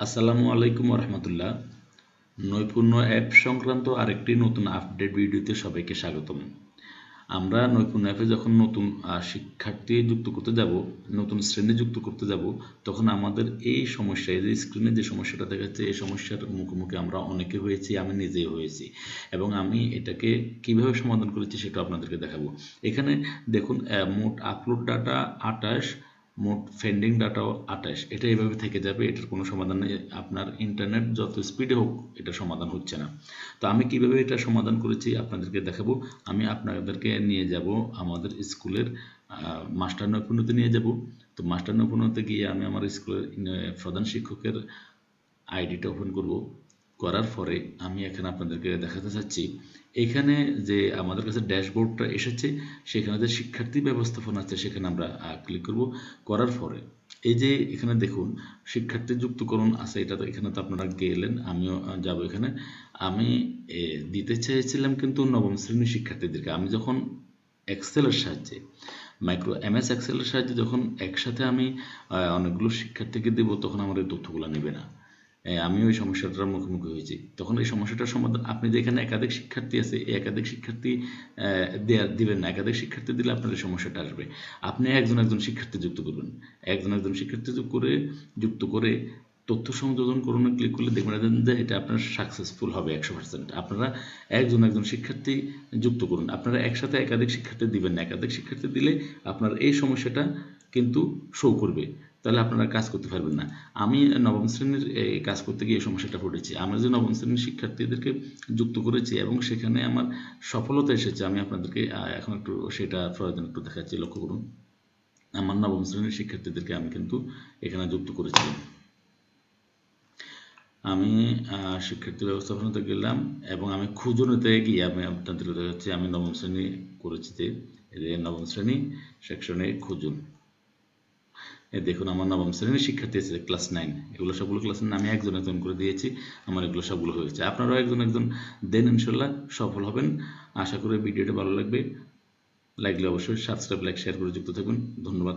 আসসালামু আলাইকুম রহমতুল্লাহ। নৈপুণ্য অ্যাপ সংক্রান্ত আরেকটি নতুন আপডেট ভিডিওতে সবাইকে স্বাগতম। আমরা নৈপুণ্য অ্যাপে যখন নতুন শিক্ষার্থী যুক্ত করতে যাব, নতুন শ্রেণী যুক্ত করতে যাব, তখন আমাদের এই সমস্যা, এই যে স্ক্রিনে যে সমস্যাটা দেখাচ্ছে, এই সমস্যার মুখোমুখি আমরা অনেকে হয়েছি, আমি নিজেই হয়েছি এবং আমি এটাকে কিভাবে সমাধান করেছি সেটা আপনাদেরকে দেখাবো। এখানে দেখুন, মোট আপলোড ডাটা 28, মোট পেন্ডিং ডাটাও 28। এটা এভাবে থেকে যাবে, এটার কোনো সমাধান নেই। আপনার ইন্টারনেট যত স্পিডে হোক, এটা সমাধান হচ্ছে না। তো আমি কিভাবে এটা সমাধান করেছি আপনাদেরকে দেখাবো। আমি আপনাদেরকে নিয়ে যাব আমাদের স্কুলের মাস্টার নৈপুণ্যতে নিয়ে যাব। তো মাস্টার নৈপুণ্যতে গিয়ে আমি আমার স্কুলের প্রধান শিক্ষকের আইডিটা ওপেন করব। করার পরে আমি এখানে আপনাদেরকে দেখাতে চাচ্ছি, এখানে যে আমাদের কাছে ড্যাশবোর্ডটা এসেছে, সেখানে যে শিক্ষার্থী ব্যবস্থাপনা আছে সেখানে আমরা ক্লিক করব। করার পরে এই যে এখানে দেখুন শিক্ষার্থী যুক্তকরণ আছে, এটা তো এখানে তো আপনারা গেলেন, আমিও যাব। এখানে আমি দিতে চেয়েছিলাম কিন্তু নবম শ্রেণীর শিক্ষার্থীদেরকে। আমি যখন এক্সেলের সাহায্যে, MS এক্সেলের সাহায্যে যখন একসাথে আমি অনেকগুলো শিক্ষার্থীকে দেবো, তখন আমার এই তথ্যগুলো নেবে না। আমিও এই সমস্যাটার মুখোমুখি হয়েছি। তখন এই সমস্যাটার সমাধান, আপনি যে এখানে একাধিক শিক্ষার্থী আছে, এই একাধিক শিক্ষার্থী দিবেন না। একাধিক শিক্ষার্থী দিলে আপনার এই সমস্যাটা আসবে। আপনি একজন একজন শিক্ষার্থী যুক্ত করবেন। একজন একজন শিক্ষার্থী যুক্ত করে তথ্য সংযোজন করুন, ক্লিক করলে দেখবেন যে এটা আপনার সাকসেসফুল হবে 100%। আপনারা একজন একজন শিক্ষার্থী যুক্ত করুন। আপনারা একসাথে একাধিক শিক্ষার্থী দিবেন না। একাধিক শিক্ষার্থী দিলে আপনার এই সমস্যাটা কিন্তু শো করবে, তাহলে আপনারা কাজ করতে পারবেন না। আমি নবম শ্রেণীর কাজ করতে গিয়ে এই সমস্যাটা পড়েছি। আমরা যে নবম শ্রেণীর শিক্ষার্থীদেরকে যুক্ত করেছি এবং সেখানে আমার সফলতা এসেছে, আমি আপনাদেরকে এখন একটু সেটা প্রয়োজন একটু দেখাচ্ছি, লক্ষ্য করুন। আমার নবম শ্রেণীর শিক্ষার্থীদেরকে আমি কিন্তু এখানে যুক্ত করেছিলাম। আমি শিক্ষার্থী ব্যবস্থাপনাতে গেলাম এবং আমি খুঁজুনিতে গিয়ে আমি আপনাদেরকে দেখাচ্ছি আমি নবম শ্রেণী করেছি। যে নবম শ্রেণী সেকশনে খুঁজুন, দেখুন আমার নবম শ্রেণীর শিক্ষার্থী আছে ক্লাস 9, এগুলো সবগুলো ক্লাস 9 আমি একজন একজন করে দিয়েছি। আমার এগুলো সবগুলো হয়েছে। আপনারাও একজন একজন দেন, ইনশাল্লাহ সফল হবেন। আশা করি ভিডিওটা ভালো লাগবে। লাগলে অবশ্যই সাবস্ক্রাইব, লাইক, শেয়ার করে যুক্ত থাকুন। ধন্যবাদ।